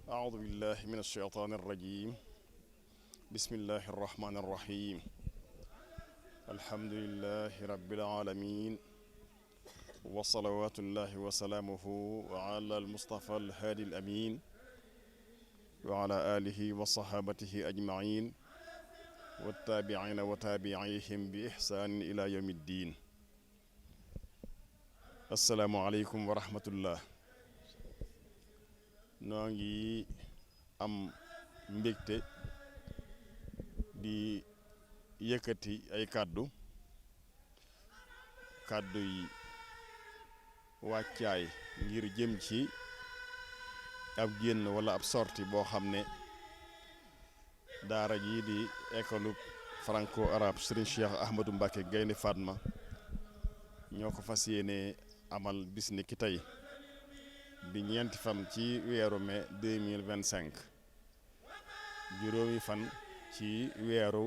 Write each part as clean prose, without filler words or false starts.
أعوذ بالله من الشيطان الرجيم بسم الله الرحمن الرحيم الحمد لله رب العالمين وصلوات الله وسلامه على المصطفى الهادي الأمين وعلى آله وصحابته أجمعين والتابعين وتابعيهم بإحسان إلى يوم الدين السلام عليكم ورحمة الله noo ngi am mbégte di yëkkati ay kàddu yi wàccaay ngir jëm ci ab génn wala ab sorti boo xam ne daara ji di école franco arabe Serigne Cheikh Ahmadou Mbacké Gaynde Fatma ñoo ko fas yéene amal bis ni ki tey di ñeenti fan ci weeru mai 2025 juróomi fan ci weeru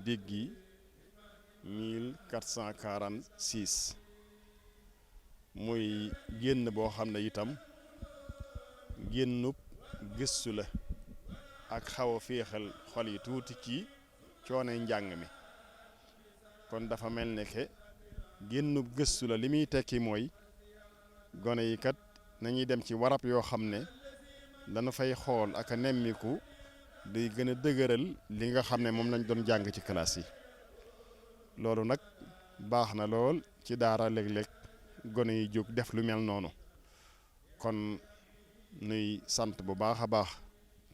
diggi 1446 muy génn boo xam ne itam génnub gëstu la ak xaw a féexal xol yi tuuti ci coono njàng mi kon dafa mel ne ke génnub gëstu la li muy tekki mooy gone yi kat nañuy dem ci warab yoo xam ne dana fay xool ak a nemmiku di gën a dëgëral li nga xam ne moom lañ doon jàng ci classe yi loolu nag baax na lool ci daara léeg-léeg gone yi jóg def lu mel noonu kon nuy sant bu baax a baax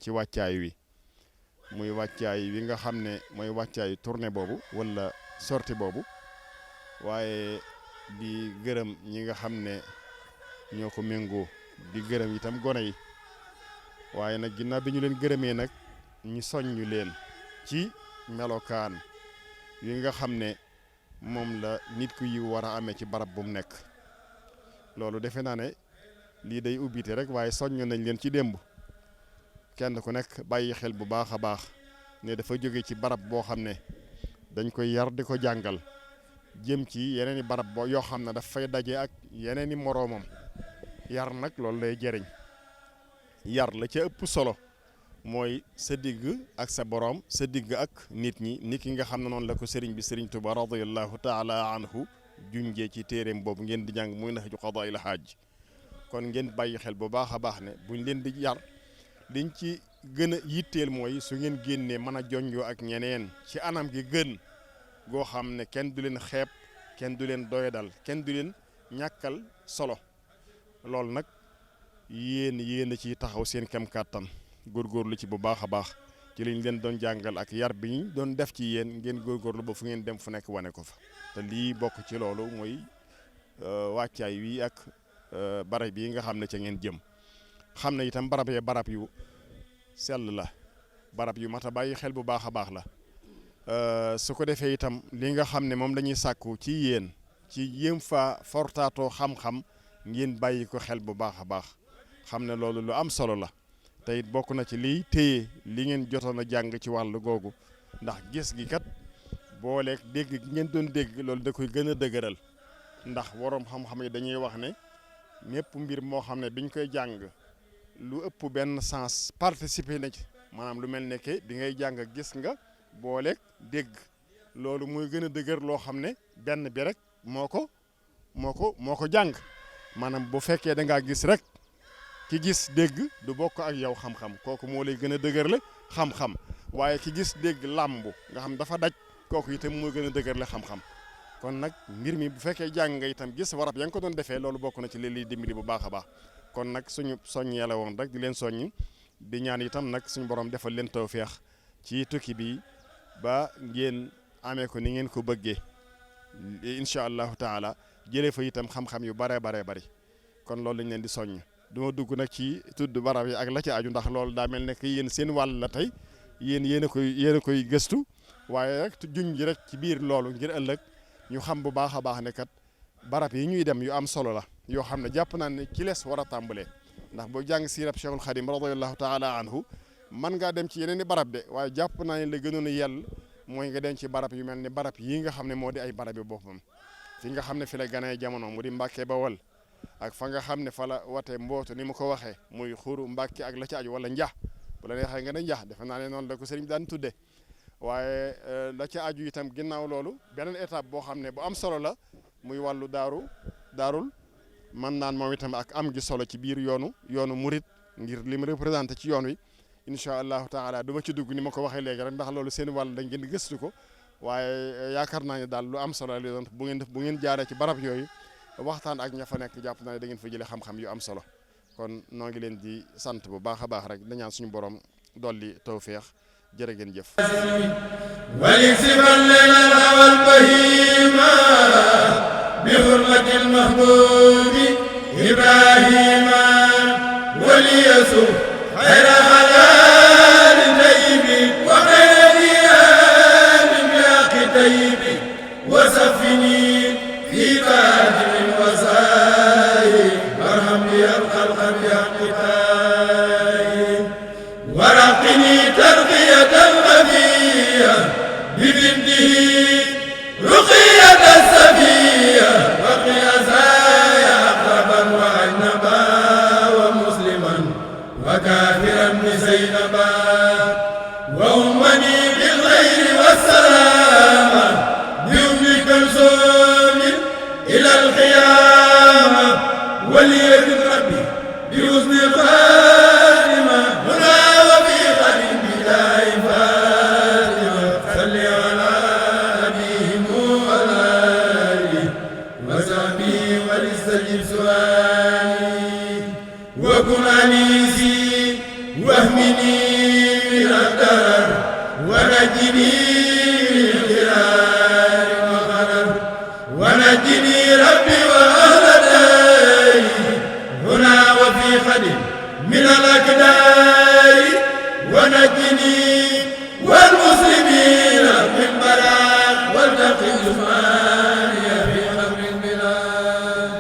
ci wàccaay wi muy wàccaay wi nga xam ne mooy wàccaayu tournée boobu wala sortie boobu waaye di gërëm ñi nga xam ne ñoo ko méngoo di gërëm itam gone yi waaye nag ginnaaw bi ñu leen gërëmee nag ñu soññu leen ci melokaan yi nga xam ne moom la nit ku yi war a amee ci barab bu mu nekk loolu defe naa ne lii day ubbite rek waaye soññu nañ leen ci démb kenn ku nekk bàyyi xel bu baax a baax ne dafa jóge ci barab boo xam ne dañ koy yar di ko jàngal jëm ci yeneen i barab boo yoo xam ne daf fay daje ak yeneen i moroomam yar nag loolu lay jëriñ yar la ca ëpp solo mooy sa digg ak sa boroom sa digg ak nit ñi nit ki nga xam ne noonu la ko sëriñ bi sëriñ Tuba radiyallahu taala anhu junjee ci téeréem boobu ngeen di jàng muy Nahju Qadaa'il Haaj kon ngeen bàyyi xel bu baax a baax ne buñ leen di yar liñ ci gën a yitteel mooy su ngeen génnee mën a jonjoo ak ñeneen ci anam gi gën goo xam ne kenn du leen xeeb kenn du leen doyadal kenn du leen ñàkkal solo loolu nag yéen a ci taxaw seen kem kàttan góorgóorlu ci bu baax a baax ci liñ leen doon jàngal ak yar bi ñu doon def ci yéen ngeen góorgóorlu ba fu ngeen dem fu nekk wane ko fa te lii bokk ci loolu mooy wàccaay wi ak barab yi nga xam ne ca ngeen jëm xam ne itam barab yu sell la barab yu mat a bàyyi xel bu baax a baax la su ko defee itam li nga xam ne moom lañuy sàkku ci yéen ci yéem fa fortaatoo xam-xam ngeen bàyyi ko xel bu baax a baax xam ne loolu lu am solo la te it bokk na ci liy téye li ngeen jotoon a jàng ci wàllu googu ndax gis gi kat booleeg dégg gi ngeen doon dégg loolu da koy gën a dëgëral ndax waroom xam-xam yi dañuy wax ne mépp mbir moo xam ne biñ koy jàng lu ëpp benn sens participer na ci maanaam lu mel ne que bi ngay jàng gis nga booleeg dégg loolu muy gën a dëgër loo xam ne benn bi rek moo ko jàng maanaam bu fekkee da ngaa gis rek ki gis dégg du bokk ak yow xam-xam kooku moo lay gën a dëgërle xam-xam waaye ki gis dégg làmbu nga xam dafa daj kooku itam mooy gën a dëgërle xam-xam kon nag mbir mi bu fekkee jàng nga itam gis warab ya nga ko doon defee loolu bokk na ci li liy dimbali bu baax a baax kon nag suñu soññee la woon rek di leen soññi di ñaan itam nag suñu borom defal leen tawfeex ci tukki bi ba ngeen amee ko ni ngeen ko bëggee incha allahu taala jëlee fa itam xam-xam yu baree bari kon loolu lañ leen di soññ duma dugg nag ci tudd barab yi ak la ci aju ndax loolu daa mel ne que yéen seen wàll la tey yéen a koy gëstu waaye rek juñ ji rek ci biir loolu ngir ëllëg ñu xam bu baax a baax ne kat barab yi ñuy dem yu am solo la yoo xam ne jàpp naa ne ci lees war a tàmbalee ndax boo jàng siirab Cheikhul Khadim radiyallahu taala anhu man ngaa dem ci yeneen i barab de waaye jàpp naa ne la gënoon a yell mooy nga dem ci barab yu mel ni barab yi nga xam ne moo di ay barab yu boppam fi nga xam ne fi la ganee jamono mu di Mbàkke Bawol ak fa nga xam ne fa la wate mbootu ni mu ko waxee muy xuru Mbàkke ak la ci aju wala njax bu la neexee nga ne njax defe naa ne noonu la ko sëriñ daan tudde waaye la ci aju itam ginnaaw loolu beneen étape boo xam ne bu am solo la muy wàllu daarul man naan moom itam ak am gi solo ci biir yoonu murit ngir li mu représenté ci yoon wi incha allahu taala du ma ci dugg ni ma ko waxee léegi rek ndax loolu seen wàll dañ ngeen gëstu ko waaye yaakaar naa ne daal lu am solo la doon bu ngeen jaaree ci barab yooyu waxtaan ak ña fa nekk jàpp naa ne da ngeen fa jëlee xam-xam yu am solo kon noo ngi leen di sant bu baax a baax rek dañaan suñu borom dolli tawféex jërë ngeen jëf. wali siban lilal awal bahima bi hurmatil mahbubi ibrahima wali yasuf xayra xalaali tayyibi wa xayra diyaani biaqi tayyibi wa safini fi baadin wa saayi warham li alxalqa bi aqitaay waraqini tarqiyatan xafiya bi bintihi ruqiyatan safiya wa qiyasaya aqraban wa ajnaba wa musliman wa kafiran bi zaynaba wa ummani bil khayri wassalama bi ummi kulsum ila al qiyama waliyadin rabbi bi husni khatima huna wa fi qadim bilahi fatima salli ala nabiyihim wa alihi wa sahbihi wa listajib su'ali wa kun anisi wahmini min ad-darar wa najini min al-khirar wa gharar wa najini rabbi wa ahla dari huna wa fi khadim min al-akdar wa najini wal muslimina min balaa wal taqi zumaniya fi khabrin bilad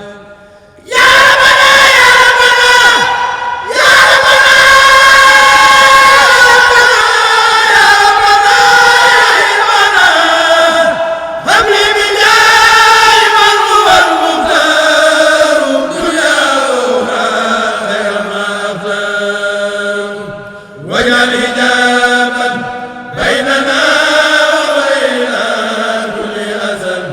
ya rabbana ya rabbana ya rabbana ya rabbana ya rabbana habli bi jaay man huwa al-mukhtar dunya khayra ma afdal waj'al hijaban baynana wa bayna kulli azal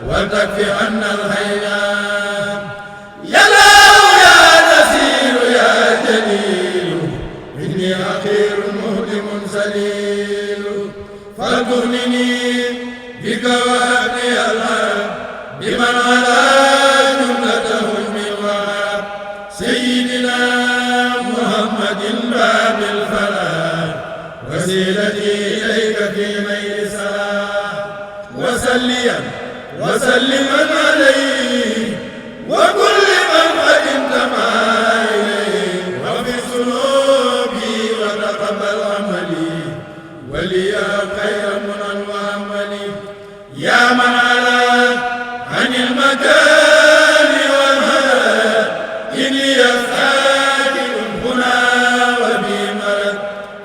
wa takfi anna al-haynam ya Allah ya nasir ya jalil inni akhirun muhdimun salil فاغنني بك وابني الهرب بمن على جملته المغرب سيدنا محمد باب الفلاح وسيلتي اليك في نيل السلام وسليا وسلما عليه وكل من قدمت معي اليه وفي ذنوبي وتقبل عملي ولي خير منى وعملي يا من على عن المكان والهدى إني أسألك هنا وبي مرض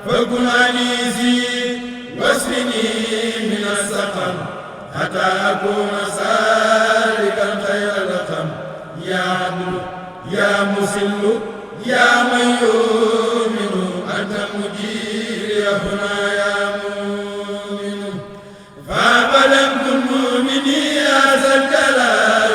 فكن أنيسي واسقني من السقم حتى أكون سالكا خير لقم يا عدل يا مسل يا من يؤمن أنت مجيري هنا يا مؤمن فأبدا كن مؤمني يا ذا الجلال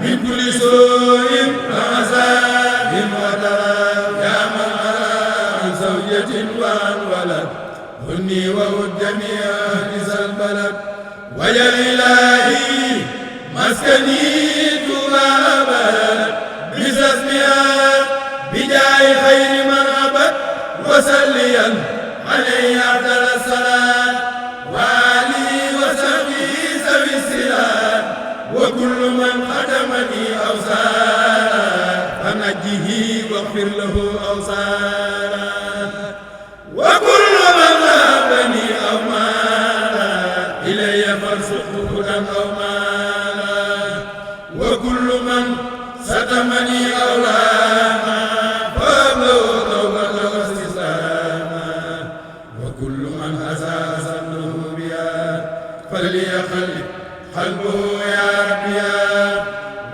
من كل سوء وعذاب وضلال يا من على عن زوجة وعن ولد هني وهد جميع أهل ذا البلد ويا إلهي مسكني طوبى أبد بذا اسمها بجاه خير من عبد وسليا عليه أفضل الصلاة وآله وصحبه ذوي الصلات وكل من خدمني أوصالا فنجه واغفر له أوصالا وكل من غابني أو مالا إلي فارزقه هدى أو مالا وكل من ستمني أو لاما فأبلغ توبة واستسلاما وكل من أساء ظنه بها فليخلق قلبه يا ربي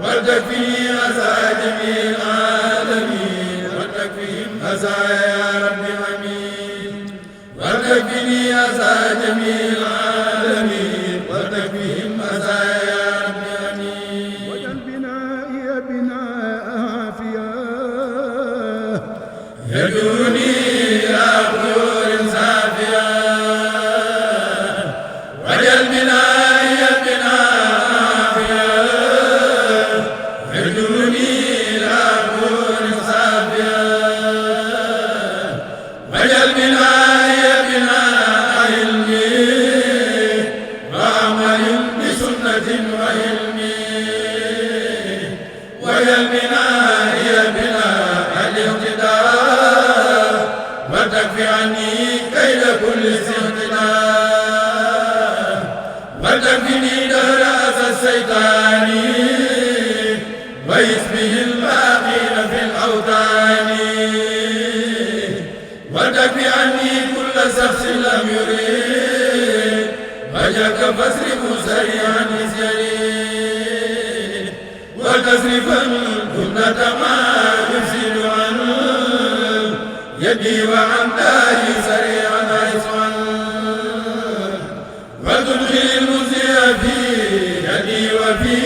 وتكفي أسى جميع وتكفني أسى جميع العالمين وتكفيهم أسايا رب أمين واجعل بنائي بناء عافية يدعوني إلى خيور سافية واجعل بنائي بناء عافية يدعوني إلى خيور سافية واجعل بنائي بناء علمي وعمل بسنة وعلمي واجعل بنائي بناء الاقتداء وتكفي عني كيد كل استهتداء وتكفني دهر أسى الشيطان واسمه الباقين في الأوطان وتكفي عني كل شخص لم يريد وجهك فاصرف سريعا يسيرين وتصرفا جملة ما يفسد عنه يدي وعن داري سريعا عصوا وتدخل المسيء في يدي وفي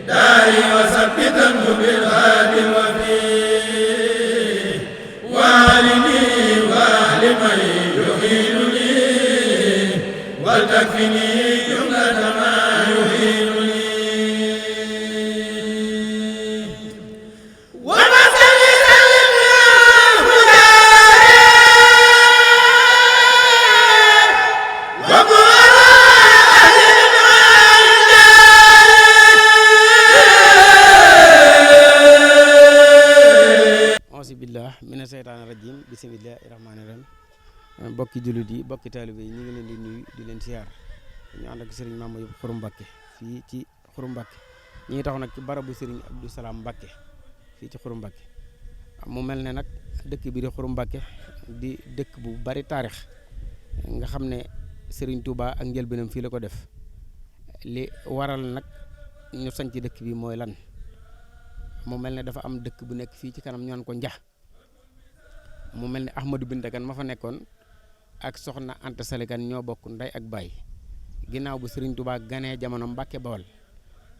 داري وثبته بالهادي وفي وعلمي وعلمي يهينني وتكفني جملة ما يهينني auzubillah mina seytaani rajim bismillahi rahmaani rahim bokki jullit yi bokki taalibe yi ñu ngi leen di nuyu di leen siyaar ñu ànd ak sëriñ Mamadou Xuru Mbàkke fii ci Xuru Mbàkke ñu ngi taxaw nag ci barabu sëriñ Abdou Salaam Mbàkke fii ci Xuru Mbàkke mu mel ne nag dëkk bi di Xuru Mbàkke di dëkk bu bari taarix nga xam ne sëriñ Touba ak njëlbéenam fii la ko def li waral nag ñu sañ ci dëkk bi mooy lan mu mel ne dafa am dëkk bu nekk fii ci kanam ñoon ko njax mu mel ne Ahmadou Binta Kan ma fa nekkoon ak soxna Anta Sali Kan ñoo bokk ndey ak baay ginnaaw bu Serigne Touba ganee jamono Mbàkke Bawal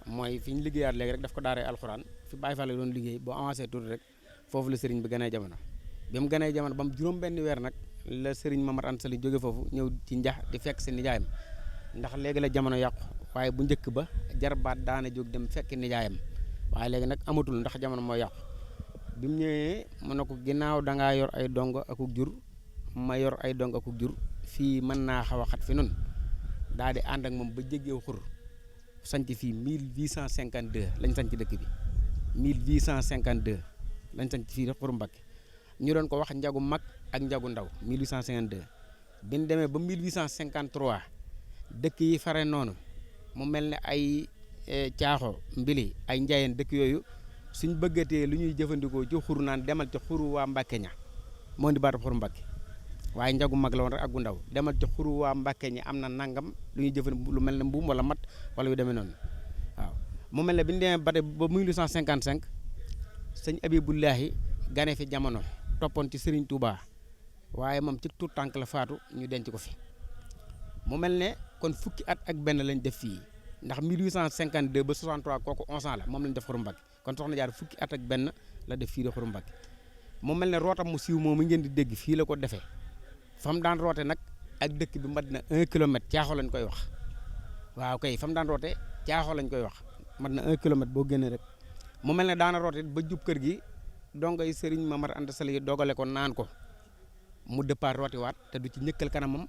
mooy fi ñu liggéeyaat léegi rek daf ko daaree alxuraan fi Baay Faal la doon liggéey boo avancé tuuti rek foofu la Serigne bi ganee jamono bi mu ganee jamono ba mu juróom-benn weer nag la Serigne Mamar Anta Sali jóge foofu ñëw ci njax di fekk si nijaayam ndax léegi la jamono yàqu waaye bu njëkk ba jarbaat daana jóg dem fekk nijaayam waaye léegi nag amatul ndax jamono moo yàqu bi mu ñëwee mu ne ko ginnaaw dangaa yor ay dongo akuk jur ma yor ay dongo akuk jur fii mën naa xaw a xat fi nun daal di ànd ak moom ba jéggeew xur sanc fii 1852 lañ sanc dëkk bi 1852 lañ sanc fii rek Xuru Mbàkke ñu doon ko wax njagu mag ak njagu ndaw 1852 bi ñu demee ba 1853 dëkk yi fare noonu mu mel ne ay caaxo mbili ay njaayeen dëkk yooyu suñ bëggatee lu ñuy jëfandikoo ci xur naan demal ci xuru waa Mbàkke ña moo di baatu Xuru Mbàkke waaye njagu mag la woon rek ak gu ndaw demal ci xuru waa Mbàkke ñi am na nangam lu ñuy jëfandikoo lu mel ne mbuum wala mat wala yu demee noonu waaw mu mel ne bi ñu demee ba 1855 sëñ Abibullahi gane fi jamono toppoon ci Serigne Touba waaye moom ci tuut tànk la faatu ñu denc ko fi mu mel ne kon fukki at ak benn lañ def fii ndax 1852 ba 63 kooku 11 ans la moom lañ def Xuru Mbàkke kon soxna Jaara fukki at ak benn la def fii de Xuru Mbàkke mu mel ne rootam mu siiw moom mi ngeen di dégg fii la ko defee fa mu daan roote nag ak dëkk bi mat na 1 kilomètre caaxoo lañ koy wax waaw kay fa mu daan roote caaxoo lañ koy wax mat na 1 kilomètre boo génnee rek mu mel ne daana roote ba jub kër gi dongay Serigne Mamar Anta Sali yi dogale ko naan ko mu départ rootiwaat te du ci ñëkkal kanamam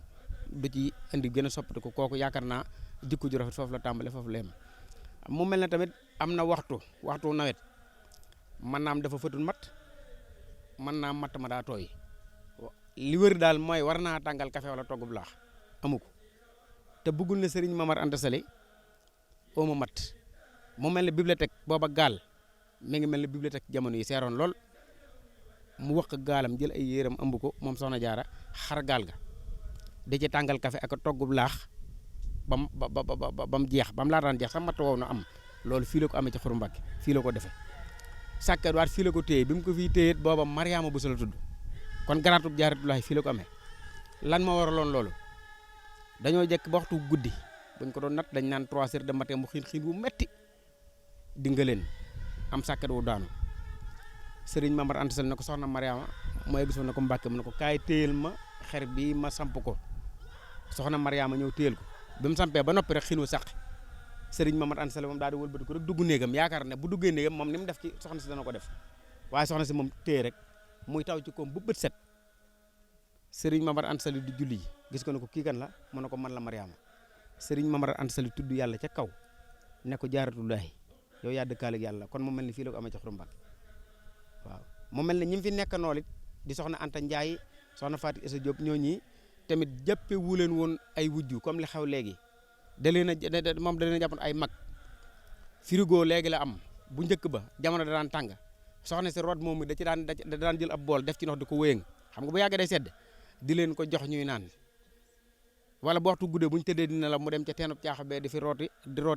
du ci indi gën a soppati ko kooku yaakaar naa jikko ju rafet foofu la tàmbale foofu la yem mu mel ne tamit am na waxtu nawet mën naa am dafa fëtul mat mën naa matt ma daa tooy li wër daal mooy war naa tàngal café wala togg bu laax amu ko te bëggul ne Serigne Mamar Anta Sali ooma mat mu mel ne bibliothèque booba gaal mi ngi mel ne bibliothèque jamono yi seeroon lool mu wax gaalam jël ay yéeram ëmb ko moom soxna Jaara xar gaal ga da ci tàngal café ak togg bu laax bam bam jeex bam laa daan jeex sax matt woow na am loolu fii la ko amee ci Xuru Mbàkke fii la ko defee sàkkat waat fii la ko téye bi mu ko fii téye booba Mariama Bousso la tudd kon garaatub Jaaratulaay fii la ko amee lan moo waraloon loolu dañoo jekk ba waxtu guddi buñ ko doon nat dañ naan 3 heures de matin mu xiin bu metti dinga leen am sàkket wu daanu sëriñ Mamar Anta Sall ne ko soxna Mariama mooy gis ne ko Mbàkke mu ne ko kaay téyel ma xer bi ma samp ko soxna Mariama ñëw téyel ko bi mu sampee ba noppi rek xiin wu sàq sëriñ Mamar Anta Sall moom daal di wëlbati ko rek dugg néegam yaakaar ne bu duggee néegam moom ni mu def ci soxna si dana ko def waaye soxna si moom téye rek muy taw ci koom bu bët set sëriñ Mamar Anta Sall di julli gis ko ne ko kii kan la mu ne ko man la Mariama sëriñ Mamar Anta Sall tudd yàlla ca kaw ne ko jaaratullaahi yow yaa dëkkaale ak yàlla kon mu mel ni fii la ko amee ci Xuru Mbàkke waaw mu mel ne ñi fi nekk nool it di soxna Anta Ndiaye soxna Fatou Issa Diop ñooñi tamit jàppe wu leen woon ay wujju comme li xew léegi da leen a moom da leen a jàppoon ay mag frigo léegi la am bu njëkk ba jamono da daan tàng soxna si root moom da daan jël ab bool def ci ndox di ko wéyëng xam nga bu yàggee day sedd di leen ko jox ñuy naan wala bu waxtu guddee bu ñu tëddee dina la mu dem ca teenub caaxa bee di fi rooti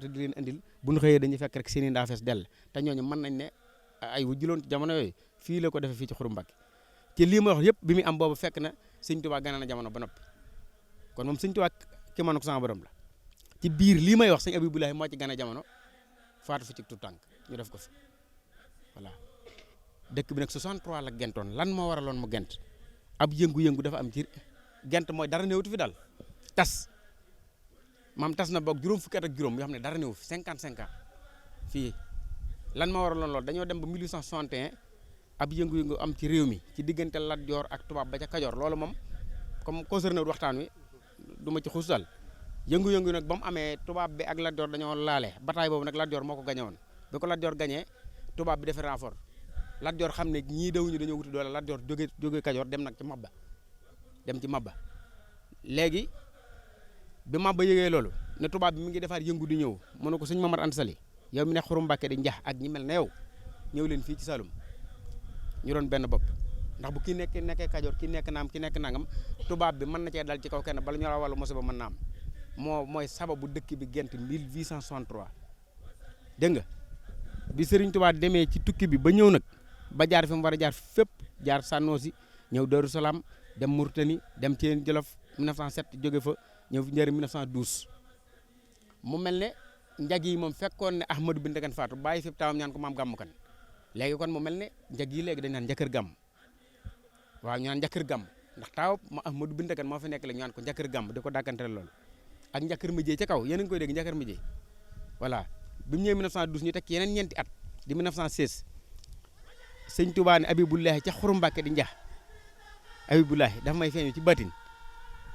di leen andil bu ñu xëyee dañuy fekk rek seen i ndaa fees dell te ñooñu mën nañ ne ay wujjuloon ci jamono yooyu fii la ko defee fii ci Xuru Mbàkke ci lii ma wax yëpp bi muy am boobu fekk na sëñ Tuubaa gane na jamono ba noppi kon moom sëñ Tuubaa ki mën ko sama borom la ci biir lii may wax sëñ Abibulahi moo ci gane jamono faatu fi ci tu tànk ñu def ko fi voilà dëkk bi nag 63 la gentoon lan moo waraloon mu gent ab yëngu-yëngu dafa am ci gent mooy dara néewtu fi dal tas maam tas na boog juróom fukki at ak juróom yoo xam ne dara néew fi 55 ans fii lan moo waraloon loolu dañoo dem ba 1861 ab yëngu-yëngu am ci réew mi ci diggante Lat Joor ak tubaab ba ca Kajoor loolu moom comme concerné wul waxtaan wi du ma ci xuus dal yëngu-yëngu nag ba mu amee tubaab bi ak Lat Joor dañoo laale bataay boobu nag Lat Joor moo ko gañe woon bi ko Lat Joor gañee tubaab bi defee renfort Lat Joor xam ne ñii dawuñu dañoo wuti doole Lat Joor jóge Kajoor dem nag ci Mabba léegi bi Mabba yëgee loolu ne tubaab bi mi ngi defaat yëngu di ñëw mu ne ko sëñ Mamar Anta Sali yow mi ne Xuru Mbàkke di njax ak ñi mel ne yow ñëw leen fii ci Saloum ñu doon benn bopp ndax bu kii nekkee Kajoor kii nekk naam ki nekk nangam tubaab bi mën na cee dal ci kaw kenn bala ñu la wàllu musiba mën na am mooy sababu dëkk bi gent 1863 dégg nga bi Serigne Touba demee ci tukki bi ba ñëw nag ba jaar fi mu war a jaar fépp jaar Sànnoosi ñëw Daaru Salaam dem Mauritanie dem Thiène Jolof 1907 jóge fa ñëw njëriñ 1912 mu mel ne njag yi moom fekkoon ne Ahmadou Binta Kan faatu bàyyi fi taawam ñaan ko maam gàmm kan léegi kon mu mel ne njag yi léegi dañ naan njakkër gàmm waaw ñu naan njakkër gàmm ndax taaw ma Ahmadou Binta Kan moo fi nekk léegi ñu naan ko njakkër gàmm di ko dàkkanteel loolu ak njakkër mijee ca kaw yéen a ngi koy dégg njakkër mijee voilà bi mu ñëwee 1912 ñu teg ci yeneen ñeenti at di 1916 sëñ Touba ne Abibulahi ca Xuru Mbàkke di njax Abibulahi dafa may feeñu ci batin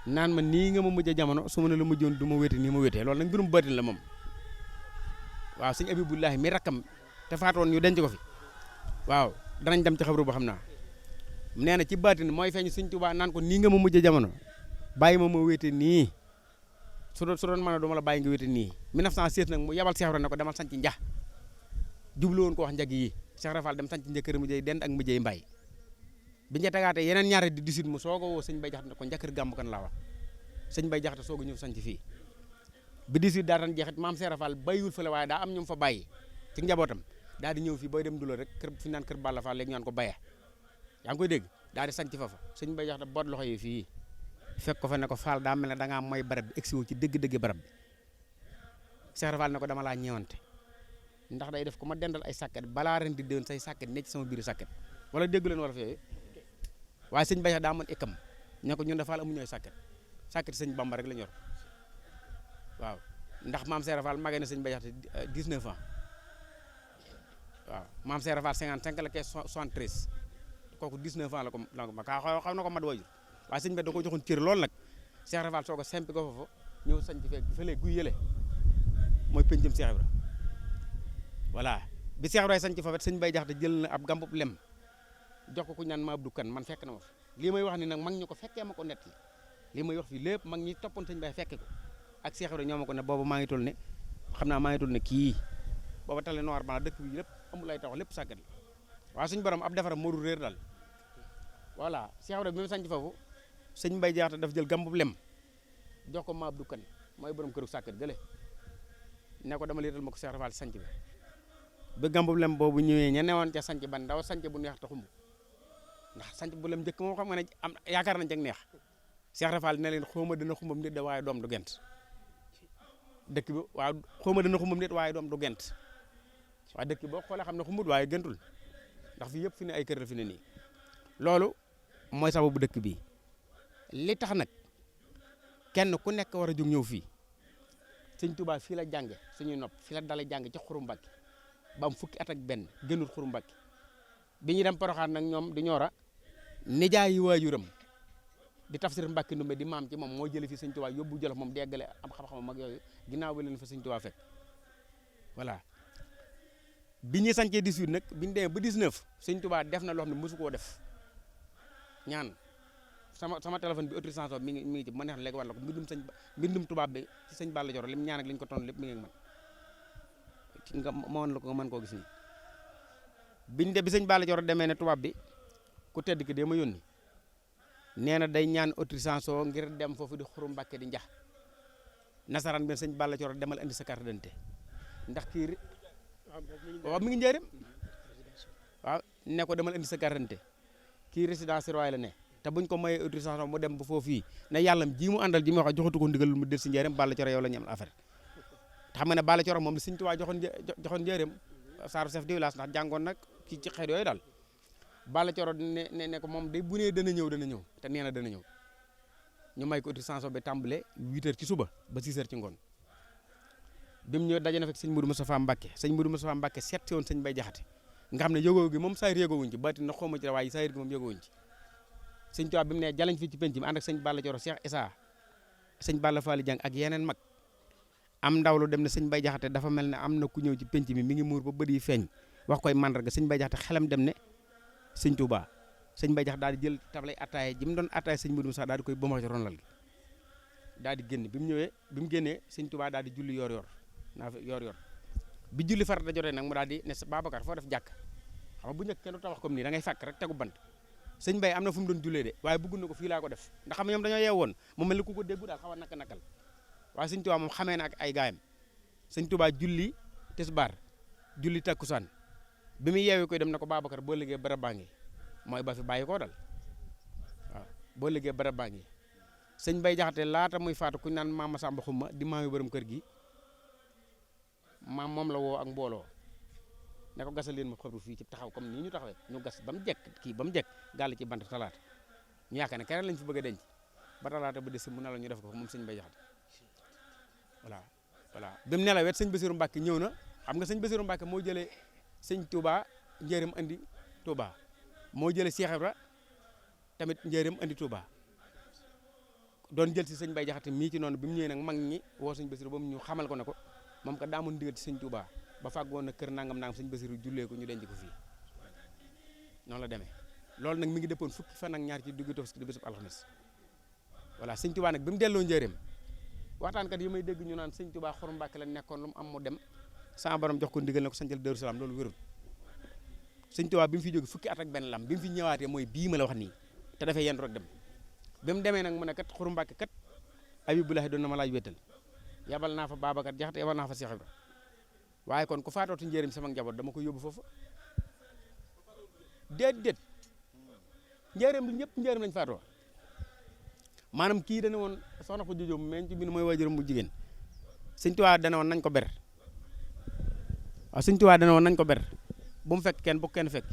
naan ma nii nga ma mujj a jamono su ma ne la mujjoon du ma wéete nii ma wéetee loolu nag mbirum batin la moom waaw sëñ Abibulahi mi rakkam te faatoon ñu denc ko fi waaw danañ dem ci xabru ba xam naa nee na ci batin mooy feeñu sëñ Touba naan ko nii nga ma mujj a jamono bàyyi ma wéete nii su doon mën a duma la bàyyi nga wéete nii 1916 nag mu yabal Cheikh Ibra ne ko demal sanc njax jublu woon ko wax njag yi Cheikh Rafal dem sanc njëkkër mujjee dend ak mujjee mbay bi ñu tegaatee yeneen ñaari di 18 mu soog a woo sëñ Bay Jaxate ne ko njëkkër gàmm kan laa wax sëñ Bay Jaxate soog a ñëw sanc fii bi 18 daa daan jeexit maam Cheikh Rafal bàyyiwul fële waaye daa am ñu fa bàyyi ci njabootam daal di ñëw fii booy dem dulo rek kër fi ñu naan kër Balla Fall léegi ñu naan ko baye yaa ngi koy dégg daal di sanc fa sëñ Bay Jaxate boot loxo yi fii fekk ko fa ne ko Fall daa mel ne da ngaa mooy barab bi egsi wu ci dëgg-dëgg barab bi Cheikh Rafal ne ko dama laa ñëwante ndax day def ko ma dendal ay sàkket balaa ren di déwén say sàkket ne ci sama biir sàkket wala déggu leen wala fi yooyu waaye sëñ Bay daa mën ikam ne ko ñun dafa amu ñooy sàkket sëñ Bamba rek la ñor waaw ndax maam Cheikh Rafal magee na sëñ Bay 19 ans waaw maam Cheikh Rafal 55 la kee 73 kooku 19 ans la ko ma kaa xaw na ko mat waajur waaye sëñ Bay da ko joxoon cër loolu nag Cheikh Rafal soo ko sempi ko foofu ñëw sañ ci fële guy yële mooy pencum Cheikh Ibra voilà bi Cheikh Ibra sañ ci foofu sëñ Bay Jaxate jël na ab gambub lem jox ko ku ñaan ma Abdou Kan man fekk na ma fi lii may wax ni nag mag ñu ko fekkee ma ko nett lii may wax fii lépp mag ñi toppoon sëñ Bay fekke ko ak Cheikh Ibra ñoo ma ko ne boobu maa ngi toll ne xam naa maa ngi toll ne kii booba tale noir bana dëkk bi lépp amul ay tax lépp sàkkat la waaye suñu borom ab defaram moo dul réer daal voilà Cheikh Ibra bi mu sañ ci foofu sëñ Bay Jaxate daf jël gambub lem jox ko ma Abdou Kan mooy borom këru sàkkat gële ne ko dama liital ma ko Cheikh Rafal sanc bi ba gambub lem boobu ñëwee ña newoon ca sanc ban ndaw sanc bu neex taxumb ndax sanc bu lem njëkk moom xam nga ne am yaakaar nañ ci ak neex Cheikh Rafal ne leen xawma dana xumbam nit da waaye doom du gent dëkk bi waaw xawma dana xumbam nit waaye doom du gent waaye dëkk bi boo xoolee xam ne xumbut waaye gentul ndax fii yëpp fi ne ay kër la fi ne nii loolu mooy sababu dëkk bi li tax nag kenn ku nekk war a jóg ñëw fii sëñ Touba fii la jànge suñuy nopp fii la dale jàng ci Xuru Mbàkke ba am fukki at ak benn gënul Xuru Mbàkke bi ñu dem Poroxaan nag ñoom di ñoora nijaayi waajuram di tafsir Mbàkke Ndumbe di maam ci moom moo jële fi sëñ Touba yóbbu Jolof moom di eggale am xam-xam mag yooyu ginnaaw bi leen fa sëñ Touba fekk voilà bi ñuy sancee 18 nag bi ñu demee ba 19 sëñ Touba def na loo xam ne mosu koo def ñaan sama téléphone bi autorisation mi ngi ci ma neex léegi war la ko mbindum tubaab bi ci sëñ Balla Coro lim ñaan ak li ñu ko ton lépp mi ngi ak man nga ma woon la ko nga mën koo gis nii biñ de bi sëñ Balla Coro demee ne tubaab bi ku tedd ki dee ma yónni nee na day ñaan autorisation ngir dem foofu di Xuru Mbàkke di njax nasaraan bi sëñ Balla Coro demal indi sa carte d'identité ndax kii waaw mi ngi njëriñ waaw ne ko demal indi sa carte d'identité kii résidence surveillée la ne te buñ ko mayee autorisation mu dem ba foofu yi ne yàllam ji mu àndal ji mu wax joxatu ko ndigal mu del si njëriñ Balla Coro yow la ñu am affaire te xam nga ne Balla Coro moom la sëñ Tuubaa joxoon njëriñ saaru chef de village ndax jàngoon nag ci xeet yooyu daal Balla Coro ne ko moom day bu nee dana ñëw te nee na dana ñëw ñu may ko autorisation bi tàmbale 8 heures ci suba ba 6 heures ci ngoon bi mu ñëw daje na fekk sëñ Moudou Moustapha Mbacké sëñ Moudou Moustapha Mbacké seet si woon sëñ Bay Jaxate nga xam ne yëgoo gi moom saayir yëgoowuñ ci bati na xawma ci waaye saayir gi moom yëgoowuñ ci sëñ Tuubaa bi mu ne jalañ fii ci penc mi ànd ak sëñ Balla Coro Cheikh Issa sëñ Balla Faali Jàng ak yeneen mag am ndaw lu dem ne sëñ Bay Jaxate dafa mel ne am na ku ñëw ci penc mi ngi muur ba bët yi feeñ wax koy mandarga sëñ Bay Jaxate xelam dem ne sëñ Tuubaa sëñ Bay Jaxate daal di jël tablay attaaya ji mu doon attaaya sëñ Moudou Moussa daal di koy bëmax ci ronlal gi daal di génn bi mu génnee sëñ Tuubaa daal di julli yor bi julli farata jotee nag mu daal di ne Babacar foo def jàkk xam nga bu njëkk kenn du tabax comme nii da ngay fàkk rek tegu bant sëñ Bay am na fu mu doon jullee de waaye bëgg na ko fii laa ko def ndax xam nga ñoom dañoo yeewoon mu mel ni ku ko déggu daal xaw a nakal waaye sëñ Tuubaa moom xamee na ak ay gaayam sëñ Tuubaa julli tisbaar julli takkusaan bi muy yeewee koy dem na ko Babacar boo liggéey barab baa ngi mooy ba fi bàyyi koo dal waaw boo liggéey barab baa ngi sëñ Bay Jaxate laata muy faatu kuñ naan maama Samba Xumma di maami borom kër gi maam moom la woo ak mbooloo ne ko gasal leen ma xabru fii ci taxaw comme nii ñu taxawee ñu gas ba mu jekk gàll ci bant talaata ñu yaakaar ne keneen lañ fi bëgg a denc ba talaata ba des mu ne la ñu def ko moom sëñ Bay Jaxate voilà bi mu nelawet sëñ Bassirou Mbacke ñëw na xam nga sëñ Bassirou Mbacke moo jëlee sëñ Touba njëriñ andi Touba moo jëlee Cheikh Ibra tamit njëriñ andi Touba doon jël si sëñ Bay Jaxate mii ci noonu bi mu ñëwee nag mag ñi woo sëñ Bassirou ba mu ñu xamal ko ne ko moom kat daa amoon ndigal ci sëñ Touba ba fàggoon na kër nangam sëñ Bassirou jullee ko ñu denc ko fii noonu la demee loolu nag mi ngi dëppoon fukki fan ak ñaar ci diggu Tabaski di bésub alxames voilà sëñ Touba nag bi mu delloo njëriñ waxtaankat yi may dégg ñu naan sëñ Touba Xuru Mbàkke la nekkoon lu mu am mu dem sama borom jox ko ndigal ne ko sancal Daaru Salaam loolu wérul sëñ Touba bi mu fi jóge fukki at ak benn lam bi mu fi ñëwaatee mooy bii ma la wax nii te dafay yendu rek dem bi mu demee nag mu ne kat Xuru Mbàkke kat Abibulahi doon na ma laaj wéttal yabal naa fa Babacar Jaxate yabal naa fa Cheikh Ibra waaye kon ku faatootu njëriñ sama njaboot dama ko yóbbu foofu déet njëriñ bi ñëpp njëriñ lañ faatoo maanaam kii dana woon soxna ko jojoom meñ ci biir mooy waajuram bu jigéen sëñ Tuubaa dana woon nañ ko ber waaw sëñ Tuubaa dana woon nañ ko ber bu mu fekk kenn bu kenn fekk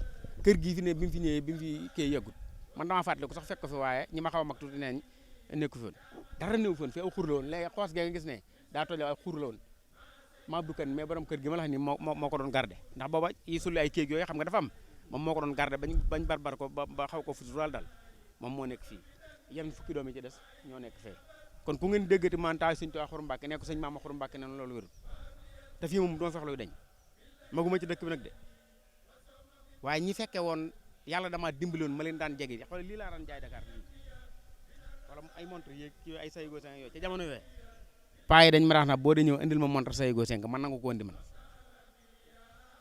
kër gii fi ne bi mu fi ñëwee bi mu fi kii yàggut man dama fàttali ko sax fekk ko fi waaye ñi ma xaw a mag tuuti neeñ nekku fi woon dara néew fi woon fi aw xur la woon léegi xoos gee nga gis ne daa toj aw xur la woon maa du kan mais borom kër gi ma la xam ni moo ko doon garde ndax booba yi sulli ay kéeg yooyu xam nga dafa am moom moo ko doon garde bañ barbar ko ba xaw ko futural daal moom moo nekk fii yenn fukki doom yi ci des ñoo nekk fee kon ku ngeen déggati mantage sëñ Tuubaa Xuru Mbàkke nekk sëñ Maama Xuru Mbàkke ne loolu wérul te fii moom doo fex luy dañ maguma ci dëkk bi nag de waaye ñi fekke woon yàlla dama dimbali woon ma leen daan jege xool lii laa daan jaay Dakar lii wala ay montre yeeg ci ay Saygo 5 yooyu ca jamono yooyu paa yi dañ ma rax na boo dee ñëw indil ma montre Saygo 5 man nangu ko indi man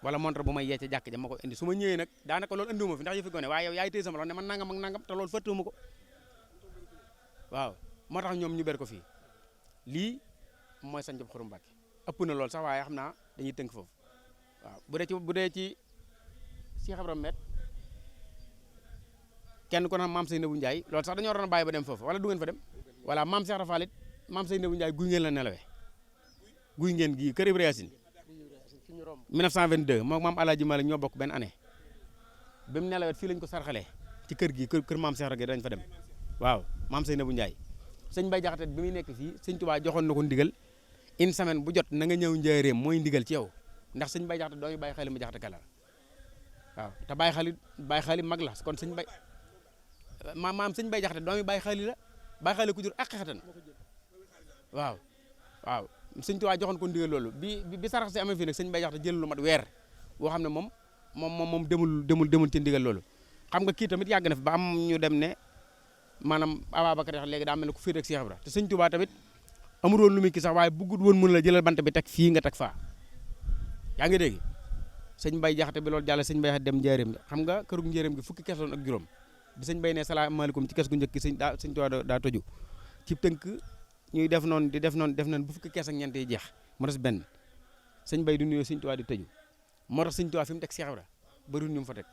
wala montre bu may yee ca jàkk ja ma ko indi su ma ñëwee nag daanaka loolu indiwuma fi ndax yëfi gone waaye yow yaay téye sama loxo ne man nangam ak nangam te loolu fàttewuma ko waaw moo tax ñoom ñu ber ko fii lii mooy sañc Xuru Mbàkke ëpp na loolu sax waaye xam naa dañuy tënk foofu waaw bu dee ci Cheikh Ibrahima met kenn ku ne maam Seynabou Ndiaye loolu sax dañoo waroon a bàyyi ba dem foofu wala du ngeen fa dem voilà maam Cheikh Rafal it maam Seynabou Ndiaye guy ngeen la nelawee guy ngeen gii kër Ibrahima Yacine 1922 moom maam Alaaji Malik ñoo bokk benn année bi mu nelawet fii lañ ko sarxalee ci kër gi kër maam Cheikh Rafal dañ fa dem waaw maam Seynabou Ndiaye sëñ Bay Jaxate bi muy nekk fii sëñ Tuubaa joxoon na ko ndigal une semaine bu jot na nga ñëw njaareem mooy ndigal ci yow ndax sëñ Bay Jaxate doomi Baye Xali ma Jaxate kala waaw te Baye Xali mag la kon sëñ Bay maam sëñ Bay Jaxate doomi Baye Xali la Baye Xali ku jur ak xexatan waaw waaw sëñ Tuubaa joxoon ko ndigal loolu bi sarax si amee fii nag sëñ Bay Jaxate jël lu mat weer boo xam ne moom demul ci ndigal loolu xam nga kii tamit yàgg na fi ba am ñu dem ne maanaam Ababacar yax léegi daa mel ne ku féet ak Cheikh Ibra te sëñ Tuubaa tamit amul woon lu muy kii sax waaye bëggut woon mun la jëlal bant bi teg fii nga teg faa yaa ngi dégg sëñ Bay Jaxate bi loolu jàll sëñ Bay Jaxate dem njaareem xam nga kërug njaareem gi fukki kees loon ak juróom bi sëñ Bay ne salaamaaleykum ci kees gu njëkk sëñ Tuubaa daa tëju ci tënk ñuy def noonu def noonu bu fukki kees ak ñeent yi jeex mu des benn sëñ Bay du nuyoo sëñ Tuubaa di tëju moo tax sëñ Tuubaa fi mu teg Cheikh Ibra bëriwul ñu mu fa teg